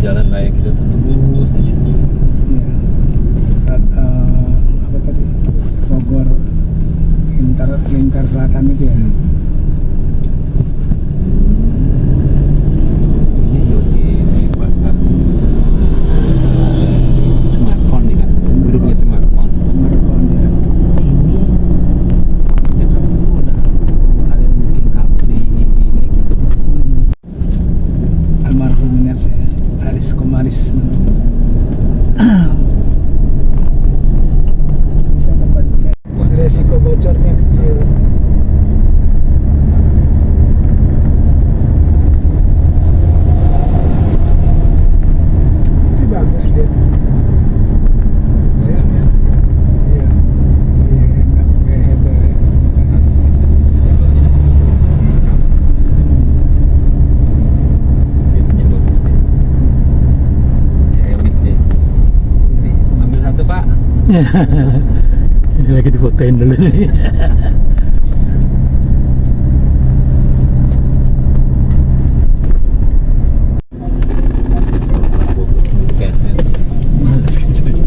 jalan raya kita terus aja. Iya. Apa tadi? Bogor Lingkar Selatan itu ya. Ini juga di pasar smartphone nih kan, grupnya smartphone. Smartphone ya. Ini Jakarta tuh udah ada yang bikin kafe di ini gitu. Almarhum ingat saya, Aris Komaris. Bisa dapat cek. Resiko bocornya kecil. Tapi bagus dia tuh. Iya. Iya. Iya, nggak pakai hebel. Jadinya bagus ya. Ya elit deh. Nih, ambil satu Pak. Ini lagi difotoin dulu nih. Males gitu aja.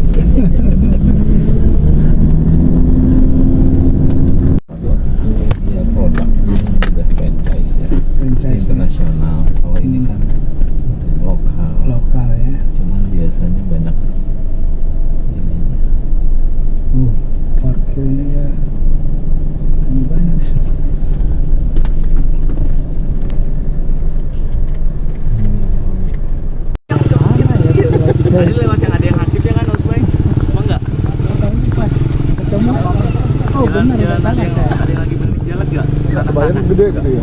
Iya, produk udah franchise ya. Franchise Internasional. Kalau ini kan lokal. lokal ya. Cuman biasanya banyak ininya. Parkirnya ya sering banyak sih. Tadi lewat yang ada yang hansipnya kan Osboy? Emang enggak? Ketemu. Oh benar, Jalan sana saya. ada yang lagi benih jalan enggak? Bayarnya gede gitu ya.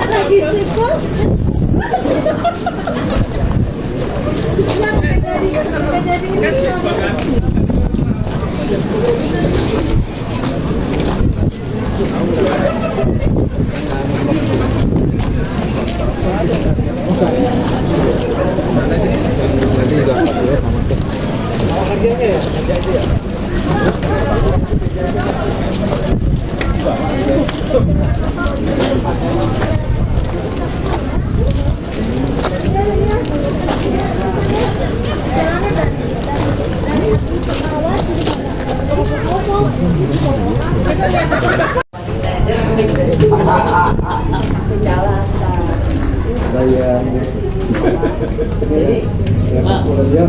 Lagi sibuk.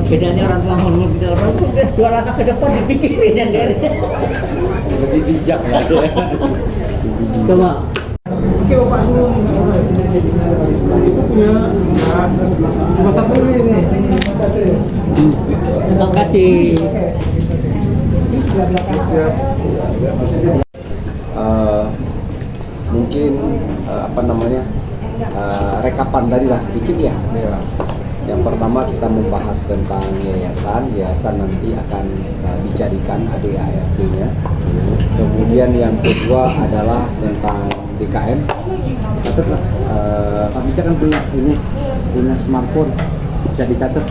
Bedanya orang tua ngomong gitu, orang tuh udah 2 langkah ke depan dipikirin yang dari Lebih bijak ya. coba Cuma satu ini. terima kasih. Mungkin apa namanya rekapan tadi lah sedikit ya. Yang pertama kita membahas tentang yayasan nanti akan dijadikan ADART-nya. Kemudian yang kedua adalah tentang DKM. Kami kan punya smartphone, bisa dicatat.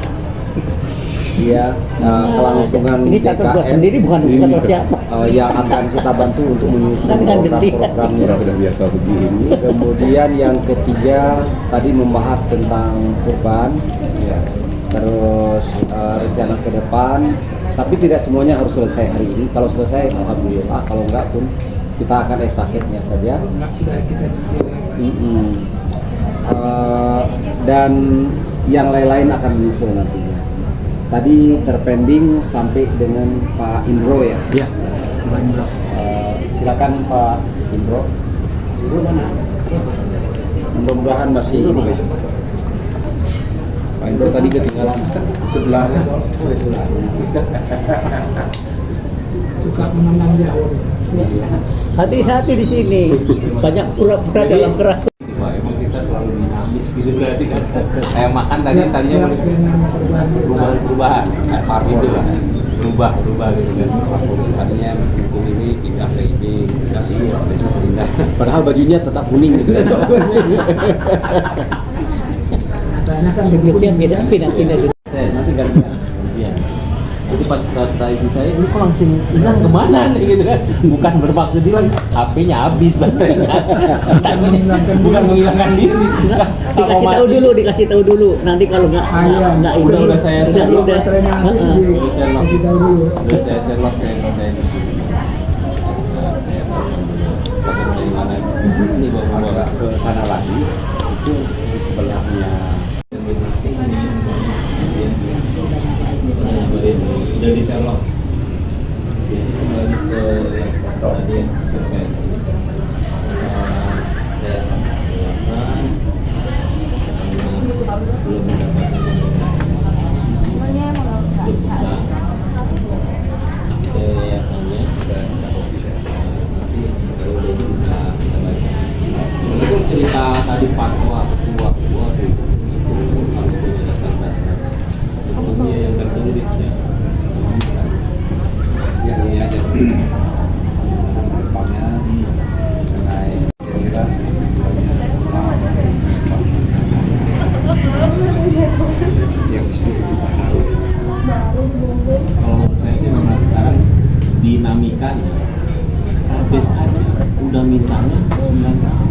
Iya, kelangsungan Ini catat gua DKM sendiri bukan catat siapa. yang akan kita bantu untuk menyusun Tapi kan gede. program-programnya. Udah biasa begini. Kemudian yang ketiga tadi membahas tentang kurban, terus rencana ke depan. Tapi tidak semuanya harus selesai hari ini. Kalau selesai, alhamdulillah. Kalau enggak pun kita akan estafetnya saja. Enggak sudah kita cicil. Dan yang lain-lain akan menyusul nantinya. Tadi terpending sampai dengan Pak Indro ya. Iya, Pak Indro. Silakan Pak Indro. Itu mana? Mudah-mudahan masih ini. Pak Indro tadi ketinggalan sebelahnya. Suka menanam jauh. Hati-hati di sini. Banyak pura-pura dalam keras. Wah, emang kita selalu dinamis gitu. gitu berarti kan. Kayak makan tadi Siap tadinya dengan perubahan gitu lah. Berubah gitu kan. Tadinya mendukung ini pindah ke ini, besok pindah. Padahal bajunya tetap kuning gitu. Katanya kan Dia begitu. pindah-pindah dulu. Nanti gantian. Jadi pas kata istri saya, ini kok langsung hilang kemana nih gitu kan? Bukan bermaksud hilang, HP-nya habis baterainya. Bukan menghilangkan diri. Dikasih tahu dulu. Nanti kalau nggak ini Udah saya sebelum baterainya habis dikasih tahu dulu. Udah saya share saya di sini. Nah, saya tahu pakai dari mana. Ini bawa ke sana lagi. Itu di sebelahnya. Udah di Sherlock. Kembali ke tadi terkait belum mendapatkan yayasannya itu cerita tadi fatwa ketua itu yang tertulis ya Yang ini aja. Depannya mengenai kira-kira yang bisnis itu pasar. kalau menurut saya sih memang sekarang dinamikanya habis aja udah mintanya 9 tahun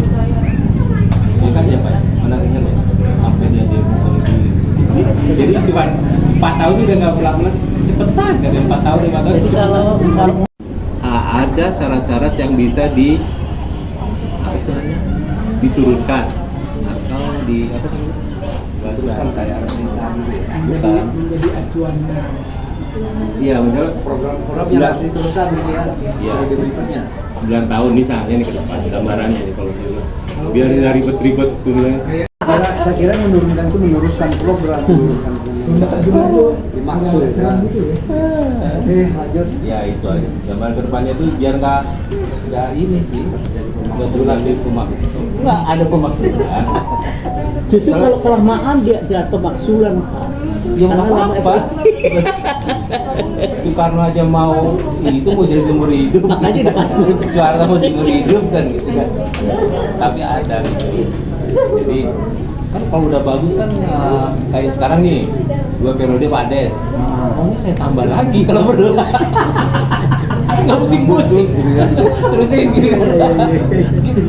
ya kan ya Pak mana ingat ya sampai dia demo jadi cuma 4 tahun udah nggak berlaku lagi cepetan kan 4 tahun 5 tahun Jadi kalau ada syarat-syarat yang bisa apa istilahnya diturunkan atau di apa namanya Kan kayak renita gitu ya. Menjadi acuannya. iya misalnya Program yang harus diteruskan gitu ya. Iya. Periode berikutnya. 9 tahun misalnya nih ke depan gambarannya nih kalau gitu biar nggak ribet-ribet tuh Saya kira menurunkan itu meluruskan program, menurunkan dimaksud ya. Gitu ya. Oke, lanjut. ya itu aja gambar kedepannya tuh biar nggak ini sih nggak berulang di pemaksulan nggak ada pemaksulan justru kalau kelamaan dia pemaksulan Pak. ya Karena nggak lama apa-apa Soekarno aja mau itu mau jadi sumber hidup Makanya dimasukin. Soeharto mau sumber hidup kan gitu kan tapi ada gitu jadi kan kalau udah bagus kan kayak sekarang nih 2 periode Pak Des maunya saya tambah lagi kalau perlu nggak musik-musik terusin gitu kan gitu.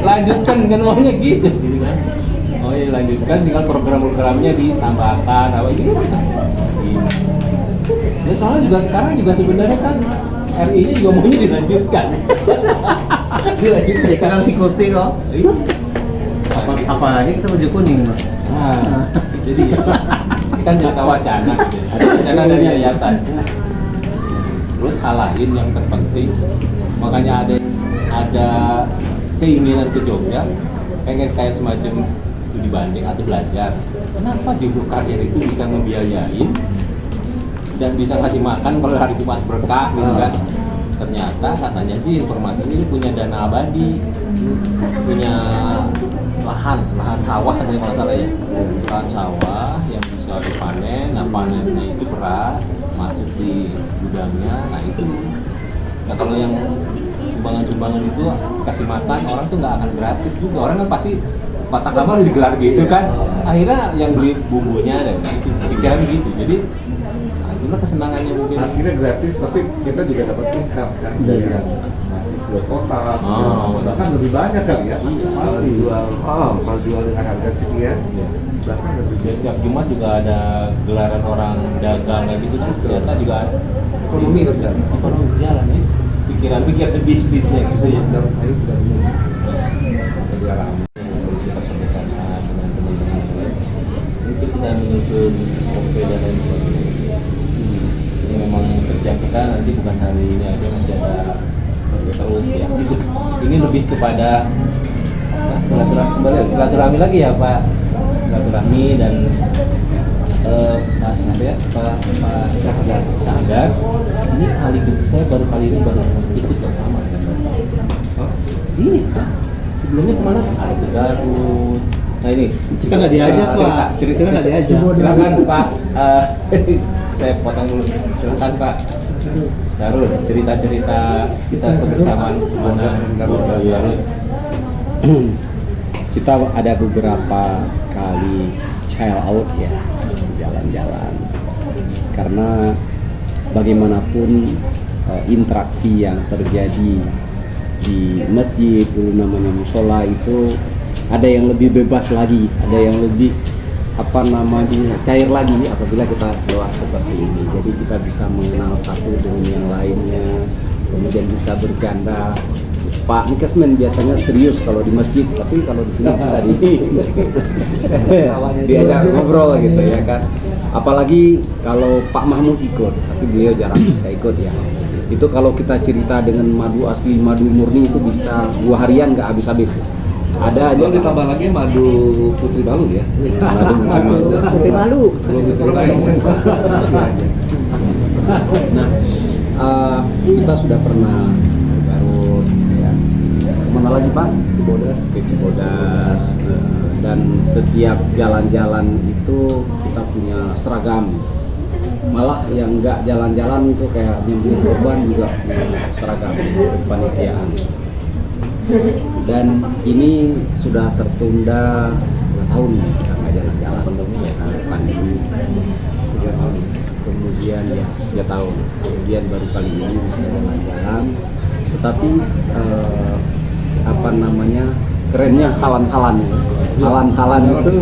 Lanjutkan kan maunya gitu kan oh iya lanjutkan tinggal program-programnya ditambahkan apa gitu ya soalnya juga sekarang juga sebenarnya kan RI-nya juga maunya dilanjutkan Karena ikuti kok. Iya. Apalagi kita baju kuning Pak. Nah, jadi ya, ini kan jangka wacana gitu. Ada wacana dari yayasan. Terus hal lain yang terpenting, makanya ada keinginan ke Jogja, pengen kayak semacam studi banding atau belajar. Kenapa Jogja Karier itu bisa ngebiayain dan bisa kasih makan kalau hari Jumat berkah gitu kan? Ternyata katanya sih informasinya ini punya dana abadi, punya lahan sawah katanya kalau salah ya, lahan sawah yang bisa dipanen. Nah panennya itu beras masuk di gudangnya. Nah itu, nah kalau yang sumbangan itu kasih makan orang tuh nggak akan gratis juga. Orang kan pasti kotak amal digelar gitu kan. Akhirnya yang beli bumbunya dan pikiran gitu. Jadi itulah kesenangannya mungkin. Akhirnya gratis, tapi kita juga dapat income kan dari yang masih buat kotak, bahkan lebih banyak kali ya. Kalau dijual, kalau jual dengan harga sekian, bahkan lebih. Ya, setiap Jumat juga ada gelaran orang dagang kayak gitu kan, ternyata juga ada Ekonomi berjalan. ekonomi berjalan ya. Pikiran bisnisnya gitu ya. Dalam hal itu tidak Jadi alami kita kerjasama dengan teman-teman lain. Itu sudah menyusun OP dan lain sebagainya. Ini memang kerja kita nanti bukan hari ini aja, masih ada terus ya. Ini lebih kepada silaturahmi lagi ya Pak, silaturahmi dan Pak Sadar. Ini saya baru kali ini ikut bersama dengan Bapak. Ini kan sebelumnya kemana? Ada ke Garut, Nah ini Kita nggak diajak, Pak. Kita nggak diajak. Silakan Pak. Saya potong dulu. Silakan Pak. Sarul, cerita-cerita kita kebersamaan mana Garut. Kita ada beberapa kali child out ya, jalan-jalan. Karena bagaimanapun interaksi yang terjadi di masjid, dulu namanya musola, itu ada yang lebih bebas lagi, ada yang lebih cair lagi apabila kita lewat seperti ini. Jadi kita bisa mengenal satu dengan yang lainnya, kemudian bisa bercanda. Pak Nikesmen biasanya serius kalau di masjid, tapi kalau di sini bisa diajak ngobrol gitu ya kan. Apalagi kalau Pak Mahmud ikut, tapi beliau jarang bisa ikut ya. Itu kalau kita cerita dengan madu asli, madu murni, itu bisa 2 harian nggak habis-habis. Ada aja. Belum ditambah lagi madu Putri Balu ya. Madu. Putri Balu. Belum diceritain. Nah, kita sudah pernah ke Garut, ya. Kemana lagi Pak? Ke Cibodas. Dan setiap jalan-jalan itu kita punya seragam. Malah yang nggak jalan-jalan itu kayak nyembelih korban juga punya seragam kepanitiaan. Dan ini sudah tertunda 2 tahun ya, kita nggak jalan-jalan pandemi 3 tahun. Kemudian ya 3 tahun. Kemudian baru kali ini bisa jalan-jalan. Tetapi kerennya halan-halan itu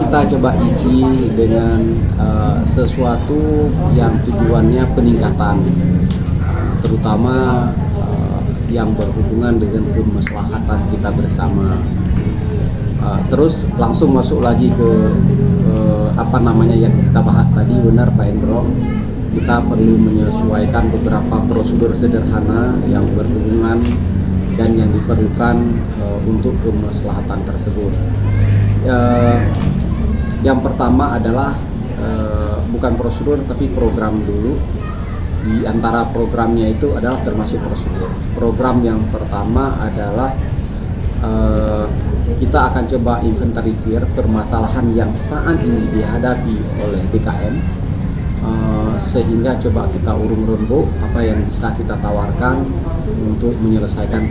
kita coba isi dengan sesuatu yang tujuannya peningkatan, terutama yang berhubungan dengan kemaslahatan kita bersama. Terus langsung masuk lagi ke yang kita bahas tadi. Benar Pak Endro, kita perlu menyesuaikan beberapa prosedur sederhana yang berhubungan dan yang diperlukan untuk kemaslahatan tersebut. Yang pertama adalah bukan prosedur tapi program dulu. Di antara programnya itu adalah termasuk prosedur. Program yang pertama adalah kita akan coba inventarisir permasalahan yang saat ini dihadapi oleh DKM, sehingga coba kita urung rembuk apa yang bisa kita tawarkan untuk menyelesaikan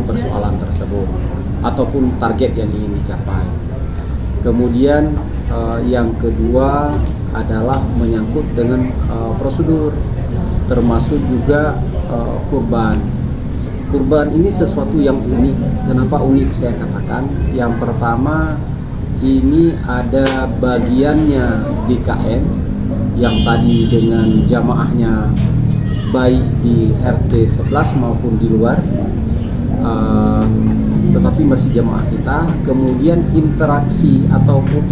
persoalan tersebut ataupun target yang ingin dicapai. Kemudian yang kedua adalah menyangkut dengan prosedur, termasuk juga kurban. Kurban ini sesuatu yang unik. Kenapa unik saya katakan? Yang pertama, ini ada bagiannya DKM yang tadi dengan jamaahnya baik di RT 11 maupun di luar, tetapi masih jamaah kita. Kemudian interaksi ataupun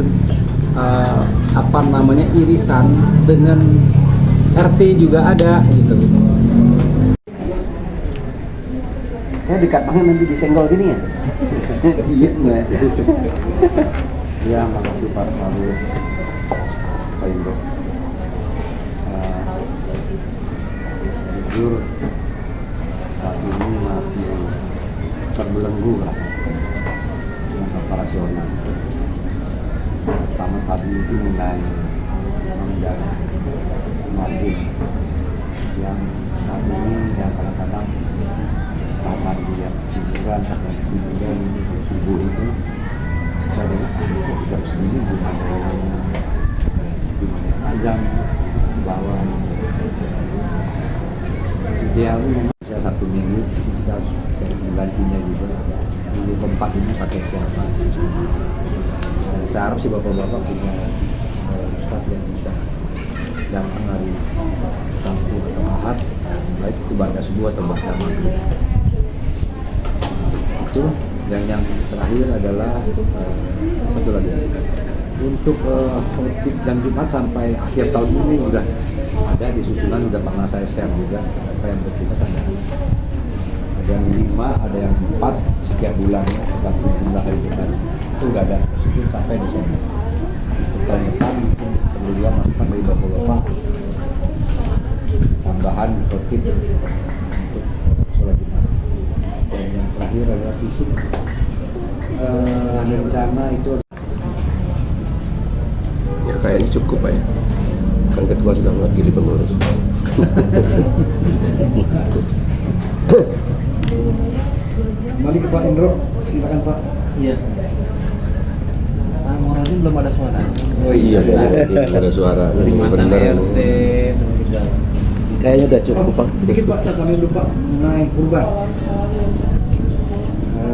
irisan dengan RT juga ada gitu. Saya dekat banget nanti disenggol gini ya. Diem nggak? Ya, makasih Pak Sarul, Pak Indro. Jujur saat ini masih terbelenggu lah dengan operasional. Pertama tadi itu mulai menjaga margin yang saat ini ya kadang-kadang taman dia hiburan, pas lagi hiburan subuh itu saya dengar kok jam segini belum ada yang azan di bawah. Idealnya memang saya 1 minggu kita harus menggantinya juga. Dulu tempat ini pakai siapa? Saya harap sih bapak-bapak punya ustaz yang bisa datang hari Sabtu atau Ahad, baik itu baca subuh atau baca maghrib. Itu yang terakhir adalah satu lagi untuk khotib dan Jumat sampai akhir tahun ini udah ada di susunan, udah pernah saya share juga. Siapa yang bertugas ada yang 5, ada yang 4 setiap bulan, 40 hari depan itu udah ada susun sampai Desember. Tahun depan perlu dia masukkan dari bapak-bapak tambahan khotib untuk sholat Jumat. Dan yang terakhir adalah fisik. rencana itu Ya kayaknya cukup Pak ya. Kan ketua sudah mewakili pengurus. kembali ke Pak Indro, silakan Pak. Iya. Nah, Moradin belum ada suara. Oh iya, ada suara. Dari mantan Benar. RT juga. Kayaknya udah cukup Pak. Sedikit Pak, saya kami lupa mengenai kurban.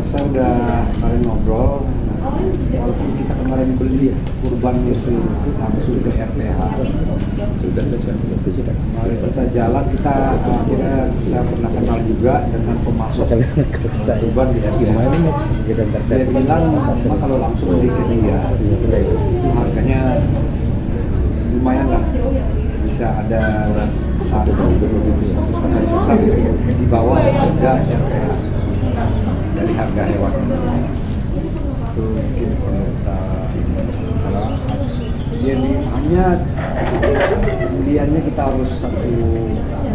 Saya udah kemarin ngobrol, walaupun kita kemarin beli kurban itu langsung ke RPH. Sudah sudah. Mari kita jalan, kita akhirnya saya pernah kenal juga dengan pemasok kurban di RPH. Dia bilang memang kalau langsung beli ke dia, itu harganya lumayan lah, bisa ada 1,5 juta di bawah harga RPH dari harga hewannya sendiri. Itu mungkin perlu kita kalau dia hanya pembeliannya kita harus 1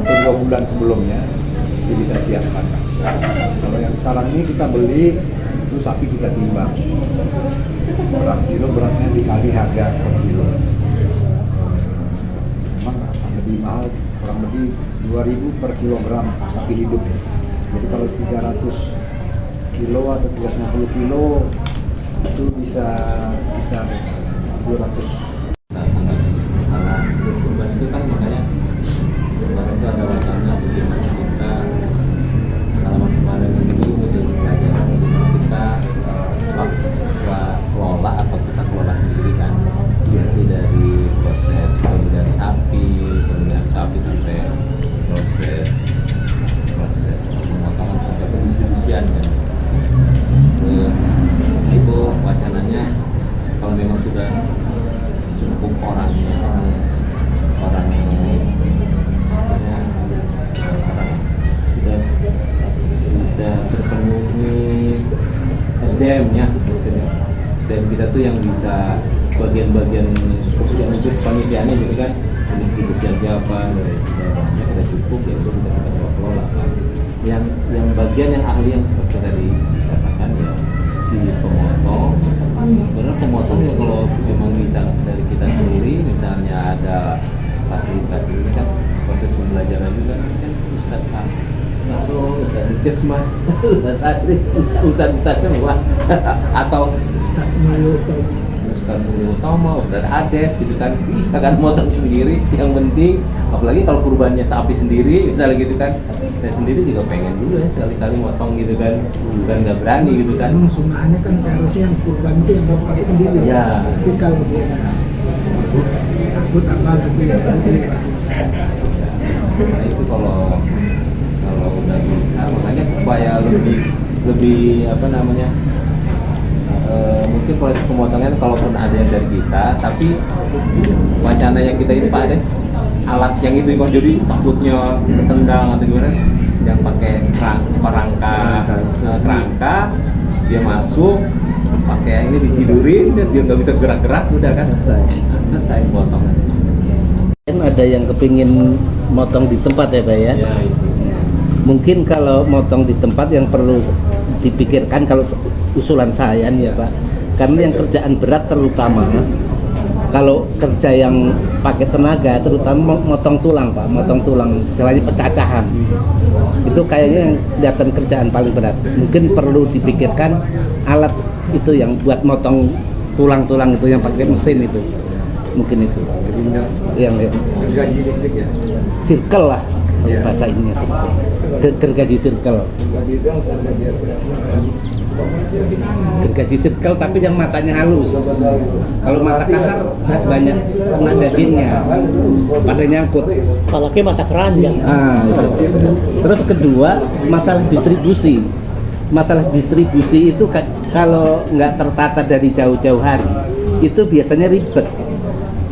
atau 2 bulan sebelumnya dia bisa siapkan. Kalau yang sekarang ini kita beli itu sapi kita timbang berapa kilo, beratnya dikali harga per kilo. Memang akan lebih mahal, kurang lebih 2.000 per kilogram sapi hidup. Jadi kalau 300 kilo atau 350 kilo itu bisa sekitar 200. Nah, karena kurban itu kan makanya kurban itu ada wacana bagaimana kita kemarin ini menjadi pelajaran bagaimana kita kelola atau kita kelola sendiri kan. Jadi dari proses pembelian sapi sampai proses pemotongan sampai pendistribusian kan. Terus itu wacananya kalau memang sudah cukup orangnya orang sudah terpenuhi SDM-nya maksudnya SDM kita tuh yang bisa bagian-bagian yang unsur panitianya gitu kan, distribusian siapa dari barangnya udah cukup ya itu bisa kita coba kelola kan. Yang bagian yang ahli yang seperti tadi katakan ya si pemotong. Sebenarnya pemotong ya kalau memang bisa dari kita sendiri, misalnya ada fasilitas ini kan proses pembelajaran juga kan Ustadz atau Ustadz Kesma, Ustadz Adri, Ustadz semua atau Ustadz Mulyo Utama, Ustadz Ades gitu kan bisa kan motong sendiri. Yang penting apalagi kalau kurbannya sapi sendiri misalnya gitu kan, saya sendiri juga pengen juga ya sekali-kali motong gitu kan, bukan nggak berani gitu kan. Memang sunnahnya kan seharusnya yang kurban itu yang motong sendiri. Ya. Tapi kalau dia takut apa gitu ya baru dia Nah itu kalau udah bisa, makanya supaya lebih apa namanya mungkin proses pemotongan kalaupun ada yang dari kita, tapi wacana yang kita ini Pak Ades alat yang itu kok jadi takutnya ketendang atau gimana, yang pakai kerangka dia masuk pakai ini ditidurin dia nggak bisa gerak-gerak udah kan selesai potongan. Kan ada yang kepingin motong di tempat ya Pak ya? Ya itu. Mungkin kalau motong di tempat yang perlu dipikirkan kalau usulan saya nih ya Pak, karena yang kerjaan berat terutama kalau kerja yang pakai tenaga terutama motong tulang Pak, motong tulang istilahnya pecacahan itu kayaknya yang kelihatan kerjaan paling berat. Mungkin perlu dipikirkan alat itu yang buat motong tulang-tulang itu yang pakai mesin itu, mungkin itu yang Gaji listrik ya. circle lah kalau Iya. bahasa ininya circle, gergaji circle. Gergaji circle tapi yang matanya halus. Kalau mata kasar banyak kena dagingnya pada nyangkut. Apalagi mata keranjang. Nah, itu. Terus kedua masalah distribusi. Masalah distribusi itu kalau nggak tertata dari jauh-jauh hari itu biasanya ribet.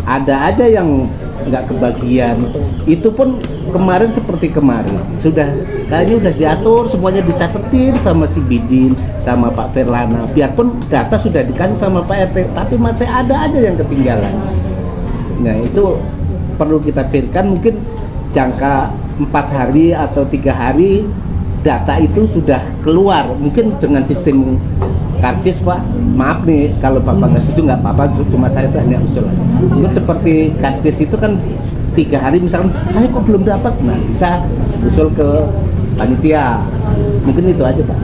Ada aja yang nggak kebagian. Itu pun kemarin seperti kemarin sudah kayaknya udah diatur semuanya, dicatetin sama si Bidin sama Pak Firlana, biarpun data sudah dikasih sama Pak RT tapi masih ada aja yang ketinggalan. Nah itu perlu kita pikirkan, mungkin jangka 4 hari atau 3 hari data itu sudah keluar, mungkin dengan sistem karcis Pak, maaf nih kalau Bapak nggak setuju nggak apa-apa, cuma saya tuh hanya usul aja. Mungkin seperti karcis itu kan 3 hari misalkan saya kok belum dapat, nah bisa usul ke panitia, mungkin itu aja Pak.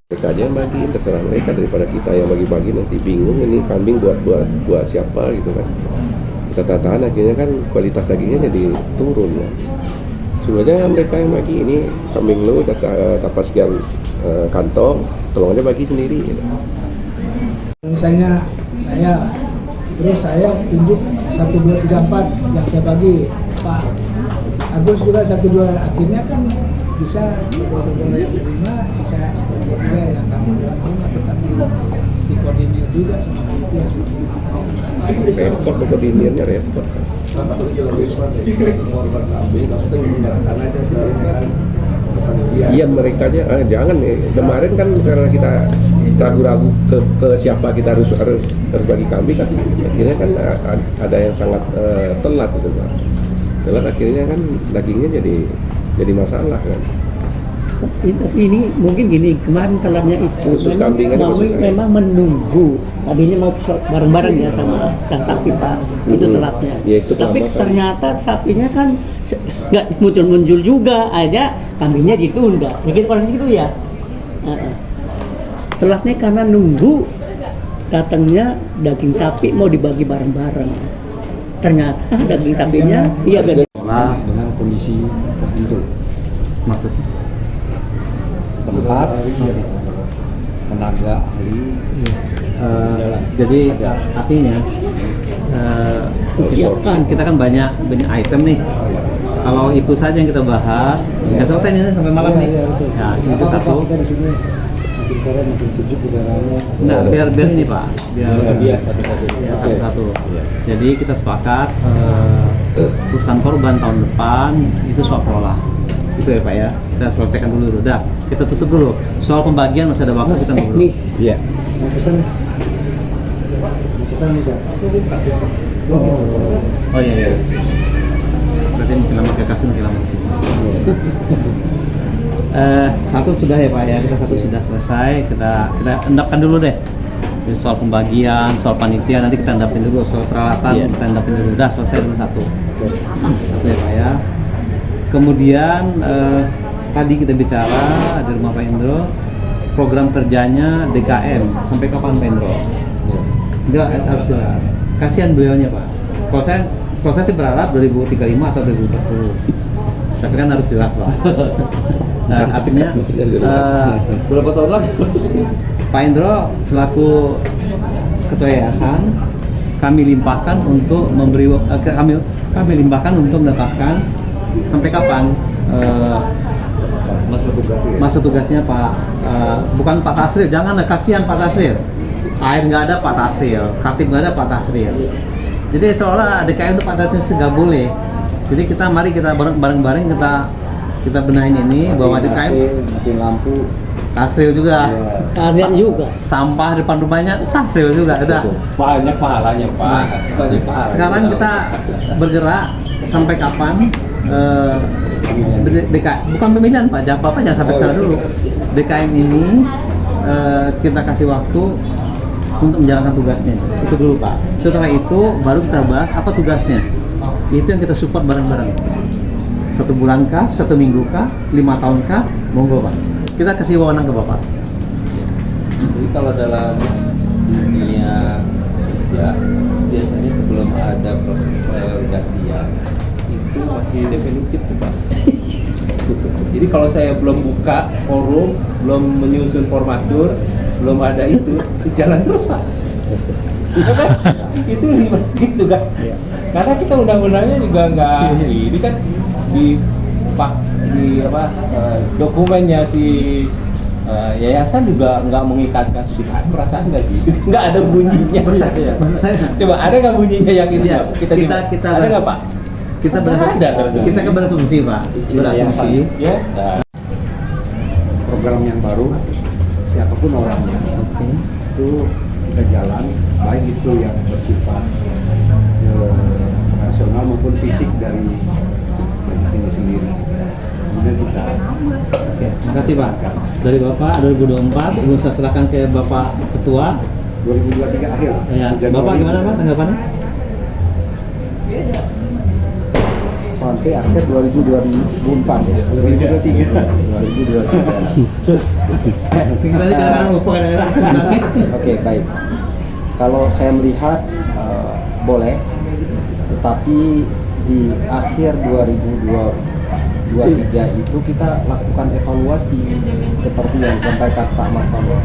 Mereka aja yang bagi, terserah mereka daripada kita yang bagi-bagi nanti bingung ini kambing buat siapa gitu kan. Kita tahan akhirnya kan kualitas dagingnya jadi turun ya. Sebenarnya mereka yang bagi ini kambing lu dapat sekian kantong, tolong aja bagi sendiri gitu. Misalnya saya tunjuk 1, 2, 3, 4 yang saya bagi, Pak Agus juga 1, 2, akhirnya kan bisa yang terima, bisa sebagian juga yang kami terima, tetap dikoordinir juga sama panitia. Repot koordinirnya repot. Iya mereka aja, jangan nih. Kemarin kan karena kita ragu-ragu ke siapa kita harus bagi kambing kan, akhirnya kan ada yang sangat telat gitu Pak. Telat akhirnya kan dagingnya jadi masalah kan. Tapi ini mungkin gini, kemarin telatnya itu Khusus kambing aja maksudnya. memang menunggu tadinya mau bareng-bareng ya sama sang sapi Pak, itu telatnya. Ya, itu tapi kelama kan. ternyata sapinya kan nggak muncul juga, aja kambingnya ditunda. Begitu orang itu ya. Telatnya karena nunggu datangnya daging sapi mau dibagi bareng-bareng. Ternyata daging sapinya iya beda. Dengan kondisi tertentu. Maksudnya? Tempat, tenaga ahli, Jadi artinya Siapkan. kita kan banyak item nih. Kalau itu saja yang kita bahas, nggak selesai nih sampai malam nih. Ya, itu satu. Kita di sini makin sore makin sejuk udaranya. Nah, biar ini Pak, biar satu-satu. ya, satu-satu. Jadi kita sepakat urusan korban tahun depan itu swap rola. Itu ya Pak ya. Kita selesaikan dulu. Udah, kita tutup dulu. Soal pembagian masih ada waktu kita ngobrol. Teknis. Iya. Mau pesan bisa. Oh iya. Berarti mungkin lama ke kasih mungkin lama. Satu sudah ya Pak ya, kita satu sudah selesai. Kita endapkan dulu deh. Jadi soal pembagian, soal panitia nanti kita endapin dulu, soal peralatan kita endapin dulu. Udah selesai dulu satu. Satu ya Pak ya. Kemudian tadi kita bicara di rumah Pak Indro, program kerjanya DKM sampai kapan Pak Indro? Enggak harus jelas. Kasihan beliaunya Pak. Kalau saya sih berharap 2035 atau 2040. Tapi kan harus jelas Pak. Nah, artinya Berapa tahun lagi? Pak Indro selaku ketua yayasan kami limpahkan untuk memberi kami limpahkan untuk menetapkan sampai kapan masa tugasnya Pak bukan Pak Tasril, janganlah kasihan Pak Tasril. Air nggak ada Pak Tasril, Katib nggak ada Pak Tasril. Jadi seolah DKM itu Pak Tasril nggak boleh. Jadi mari kita bareng-bareng kita benahin ini bahwa DKM mati lampu. Tasril juga. Kalian juga. Sampah depan rumahnya Tasril juga. Udah. Banyak pahalanya Pak. Banyak pahala. Sekarang kita bergerak sampai kapan? Bukan pemilihan Pak, Bapak jangan sampai salah dulu. DKM ini kita kasih waktu untuk menjalankan tugasnya. Itu dulu Pak. Setelah itu baru kita bahas apa tugasnya. Itu yang kita support bareng-bareng. 1 bulan kah, 1 minggu kah, 5 tahun kah, monggo Pak. Kita kasih wewenang ke Bapak. Jadi kalau dalam dunia kerja biasanya sebelum ada proses pergantian itu masih definitif tuh Pak. Jadi kalau saya belum buka forum, belum menyusun formatur, belum ada itu jalan terus Pak. Itu kan itu gitu kan. Karena kita undang-undangnya juga nggak ini kan di dokumennya si yayasan juga nggak mengikatkan sedikit, perasaan nggak gitu, nggak ada bunyinya. Maksud saya, Coba ada nggak bunyinya yang itu? Iya, Pak? Kita ada nggak Pak? kita kan berasumsi Pak, berasumsi. Ya. Program yang baru, siapapun orangnya, itu kita jalan, baik itu yang bersifat nasional maupun fisik dari masjid ini sendiri. Kemudian kita Makasih Pak. Dari Bapak 2024 sebelum saya serahkan ke Bapak Ketua. 2023 akhir. Ya, Bapak gimana Pak tanggapannya? Sampai akhir 2024 ya. 2023. 2023. Pikirannya kadang-kadang lupa kadang-kadang. Oke, baik. Kalau saya melihat boleh, tetapi di akhir 2023 itu kita lakukan evaluasi seperti yang disampaikan Pak Martono.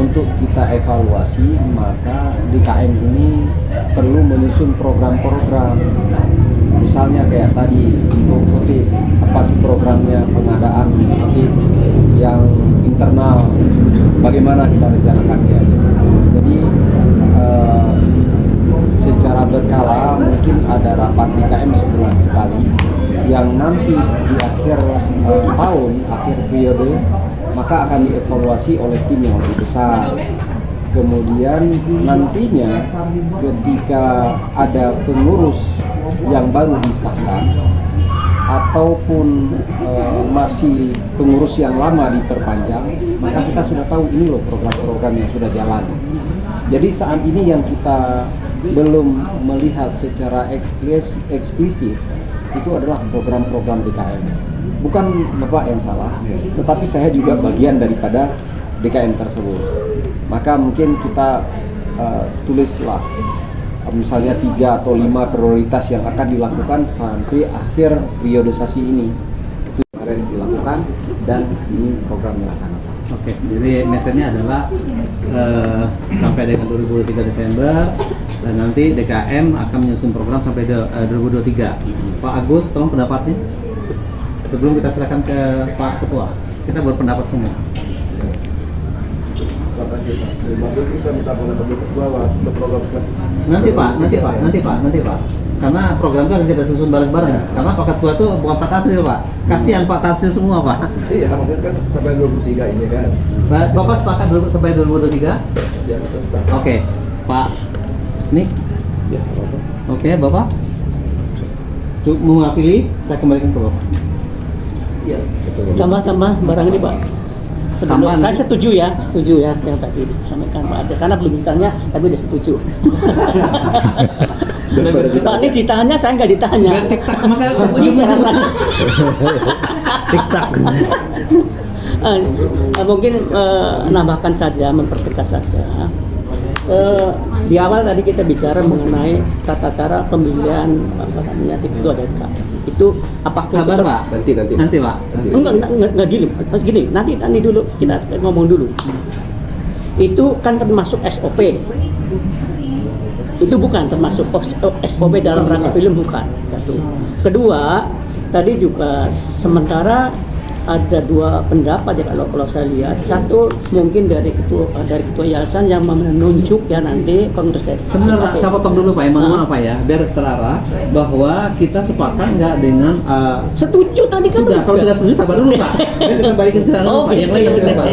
Untuk kita evaluasi, maka DKM ini perlu menyusun program-program. Misalnya kayak tadi untuk khotib, apa sih programnya pengadaan khotib yang internal, bagaimana kita rencanakannya. Jadi secara berkala mungkin ada rapat DKM sebulan sekali yang nanti di akhir tahun, akhir periode, maka akan dievaluasi oleh tim yang lebih besar. Kemudian nantinya ketika ada pengurus yang baru disahkan ataupun masih pengurus yang lama diperpanjang, maka kita sudah tahu ini loh program-program yang sudah jalan. Jadi saat ini yang kita belum melihat secara eksplisit itu adalah program-program DKM. Bukan Bapak yang salah, tetapi saya juga bagian daripada DKM tersebut. Maka mungkin kita tulislah misalnya 3 atau 5 prioritas yang akan dilakukan sampai akhir periodisasi ini. Itu kemarin dilakukan dan ini program yang akan datang. Oke, jadi message-nya adalah sampai dengan 2023 Desember dan nanti DKM akan menyusun program sampai 2023. Pak Agus, tolong pendapatnya. Sebelum kita serahkan ke Pak Ketua, kita berpendapat semua. Nanti Pak. Karena program itu akan kita susun bareng-bareng. Karena Pak Ketua itu bukan Pak Tasril Pak. Kasihan Pak Tasril semua Pak. Iya, maksudnya kan sampai 2023 ini kan. Bapak sepakat sampai 2023? Ya, Oke, Pak Nik. Ya, apa? Oke, Bapak. Mewakili, saya kembalikan ke Bapak. Iya, betul. Tambah barang ini Pak. Tambahan. Saya setuju ya yang tadi disampaikan Pak Ade. Karena belum ditanya, tapi udah setuju. Pak Ade ditanya, saya nggak ditanya. Biar tik-tak, makanya tik-tak. Mungkin nambahkan saja, mempertegas saja. Di awal tadi kita bicara mengenai tata cara pemilihan ketua DKM. Itu apakah Sabar Pak. Nanti Pak. Enggak gini, nanti dulu kita ngomong dulu. Itu kan termasuk SOP. Itu bukan termasuk SOP dalam rangka film, bukan. Satu. Kedua, tadi juga sementara ada 2 pendapat ya kalau saya lihat. Satu mungkin dari ketua yayasan yang menunjuk ya nanti pengurus dari. Sebenarnya saya potong dulu Pak, mohon apa ya, biar terarah bahwa kita sepakat nggak dengan setuju tadi kan. sudah, kalau sudah setuju sabar dulu Pak. Biar kita balikin ke sana dulu Pak, yang lain nanti Pak.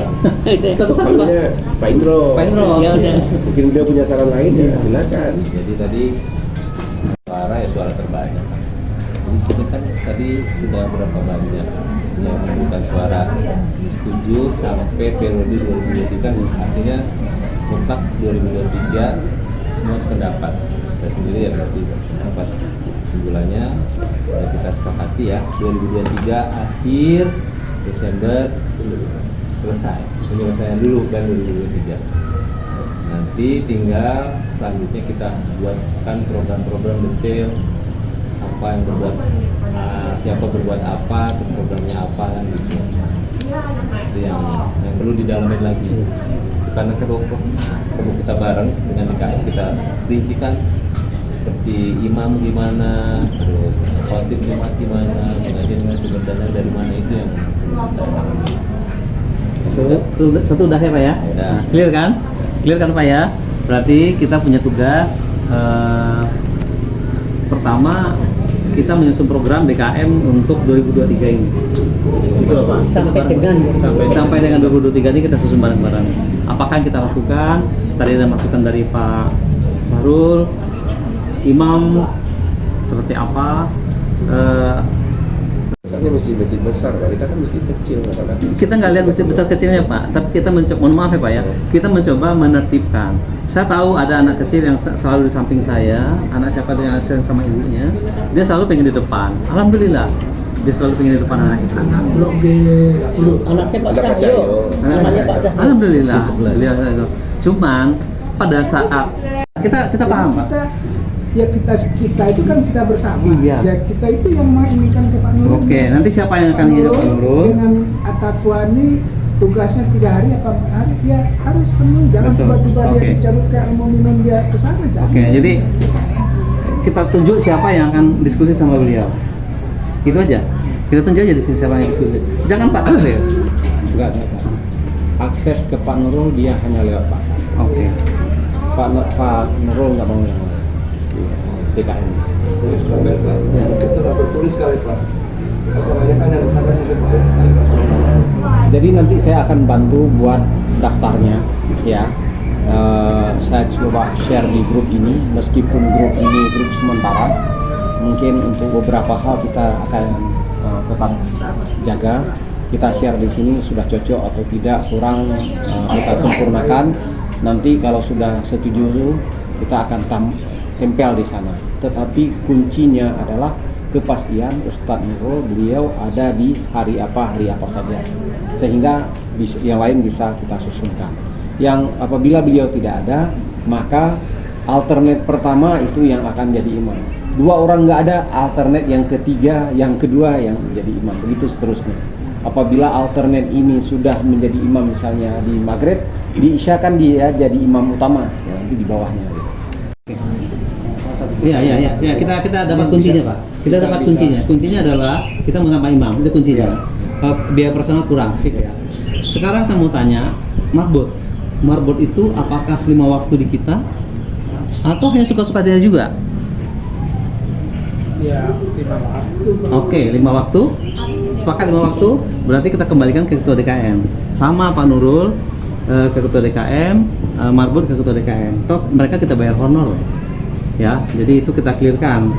Satu-satu Pak. Pak Indro. Pak Indro. Ya udah. Mungkin dia punya saran lain ya, silakan. Jadi tadi suara terbanyak. Di sini kan tadi sudah berapa banyak yang memberikan suara setuju sampai periode 2023, artinya mutlak 2023 semua sependapat. Saya sendiri ya berarti pendapat kesimpulannya sudah kita sepakati ya 2023 akhir Desember selesai penyelesaian dulu kan 2023. Nanti tinggal selanjutnya kita buatkan program-program detail apa yang berbuat siapa berbuat apa, terus programnya apa kan gitu. Itu yang perlu didalamin lagi. Itu karena perlu kita bareng dengan DKM kita rincikan seperti imam gimana, terus khotib jumat gimana, pengajian sumber dana dari mana, itu yang Satu udah ya Pak ya? Udah. Nah, clear kan Pak ya? Berarti kita punya tugas pertama kita menyusun program DKM untuk 2023 ini. Gitu loh Pak. Sampai dengan 2023 ini kita susun bareng-bareng. Apakah yang kita lakukan? Tadi ada masukan dari Pak Sahrul, Imam seperti apa? Katanya masjid besar, Pak. Kita kan masjid kecil, masalah. Kita nggak lihat masjid besar kecilnya Pak, tapi kita mencoba, mohon maaf ya Pak ya, kita mencoba menertibkan. Saya tahu ada anak kecil yang selalu di samping saya, anak siapa yang sama ibunya, dia selalu pengen di depan. Alhamdulillah, dia selalu pengen di depan anak kita. Anak blok G10. Anaknya Pak Anak Pak Cahyo. Cahyo. Anaknya Pak Cahyo. Alhamdulillah. Cuman pada saat kita paham Pak. Kita itu kan kita bersama. Iya. Ya kita itu yang menginginkan ke Pak Nurul. Oke, nanti siapa yang akan hidup Pak Nurul? Dengan Atapuani tugasnya 3 hari apa 4 hari, dia harus penuh. Jangan Betul. tiba-tiba dia Oke. dicabut kayak mau minum dia ke sana. Jangan. Oke, jadi kita tunjuk siapa yang akan diskusi sama beliau. Itu aja. Kita tunjuk aja di sini siapa yang diskusi. Jangan Pak Tasril. Enggak ada Pak. Akses ke Pak Nurul dia hanya lewat Pak Tasril. Oke. Pak Nurul nggak mau yang lain. PKN. Kita nggak tertulis kali, Pak. Kebanyakan yang disana juga, Pak. Jadi nanti saya akan bantu buat daftarnya, ya. Saya coba share di grup ini, meskipun grup ini grup sementara, mungkin untuk beberapa hal kita akan tetap jaga. Kita share di sini sudah cocok atau tidak, kurang kita sempurnakan. Nanti kalau sudah setuju, kita akan tempel di sana. Tetapi kuncinya adalah kepastian Ustadz Nurul, beliau ada di hari apa saja, sehingga yang lain bisa kita susunkan. Yang apabila beliau tidak ada, maka alternate pertama itu yang akan jadi imam. 2 orang nggak ada, alternate yang ketiga, yang kedua yang jadi imam, begitu seterusnya. Apabila alternate ini sudah menjadi imam, misalnya di maghrib, di isya kan dia jadi imam utama, ya, nanti di bawahnya. Iya, kita dapat kuncinya Pak. Kita dapat kuncinya. Kuncinya adalah kita mau tambah imam, itu kuncinya. Biaya personal kurang sih. Sekarang saya mau tanya, marbot itu apakah 5 waktu di kita atau hanya suka-suka dia juga? Ya 5 waktu. Oke, 5 waktu. Sepakat 5 waktu. Berarti kita kembalikan ke ketua DKM. Sama Pak Nurul ke ketua DKM, marbot ke ketua DKM. Toh mereka kita bayar honor. Ya, jadi itu kita clearkan.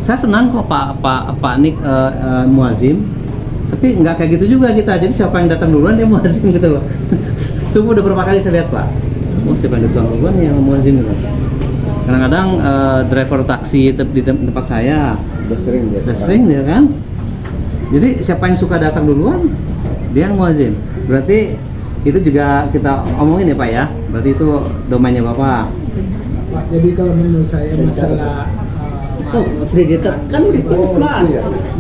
Saya senang kok Pak Nik muazim, tapi nggak kayak gitu juga kita. Jadi siapa yang datang duluan dia muazim gitu loh. Semua udah berapa kali saya lihat Pak. Oh, siapa yang datang duluan yang muazim gitu. Kadang-kadang driver taksi di tempat saya Udah sering dia kan. Jadi siapa yang suka datang duluan dia yang muazim. Berarti itu juga kita omongin ya Pak ya. Berarti itu domainnya Bapak. Pak, jadi kalau menurut saya masalah kan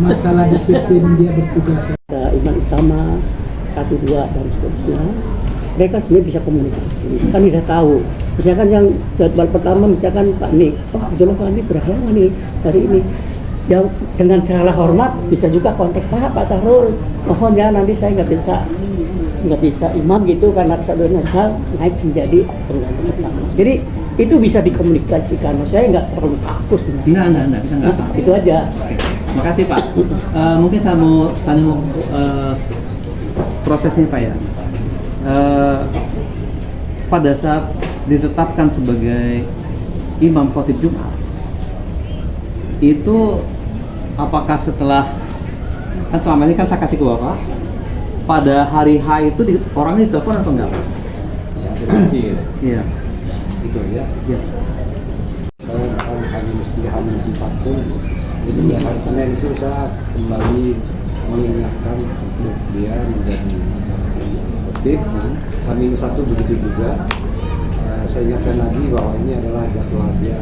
masalah disiplin dia bertugas. Ada imam utama 1, 2 dan seterusnya. Mereka sebenarnya bisa komunikasi. Kan sudah tahu. Misalkan yang jadwal pertama, misalkan Pak Nik, kebetulan Pak Nik berhalangan nih hari ini. Ya, dengan segala hormat bisa juga kontak Pak Sahrul. Mohon ya nanti saya nggak bisa imam gitu karena kesadaran hal naik menjadi pengganti pertama. Jadi itu bisa dikomunikasikan. Saya nggak perlu kakus. Enggak, kita nggak tahu. Itu aja. Oke. Makasih Pak. Mungkin saya mau tanya prosesnya Pak ya. Pada saat ditetapkan sebagai imam khotib Jumat, itu apakah setelah, kan selama ini kan saya kasih ke Bapak, pada hari H itu orangnya ditelepon atau enggak Pak? Ya, direksi. Iya. Itu ya. Iya. Saya hanya mesti hamil simpatin. Jadi hari Senin itu saya kembali mengingatkan untuk dia menjadi khotib. Hamil 1 begitu juga. Saya ingatkan lagi bahwa ini adalah jadwal dia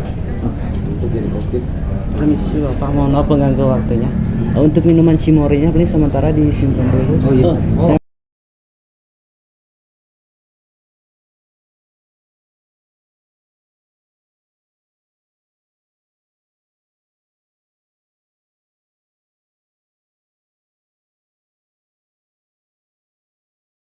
untuk jadi khotib. Permisi Bapak, mohon maaf pengganggu waktunya. Untuk minuman cimorinya boleh sementara disimpan dulu. Oh iya. Saya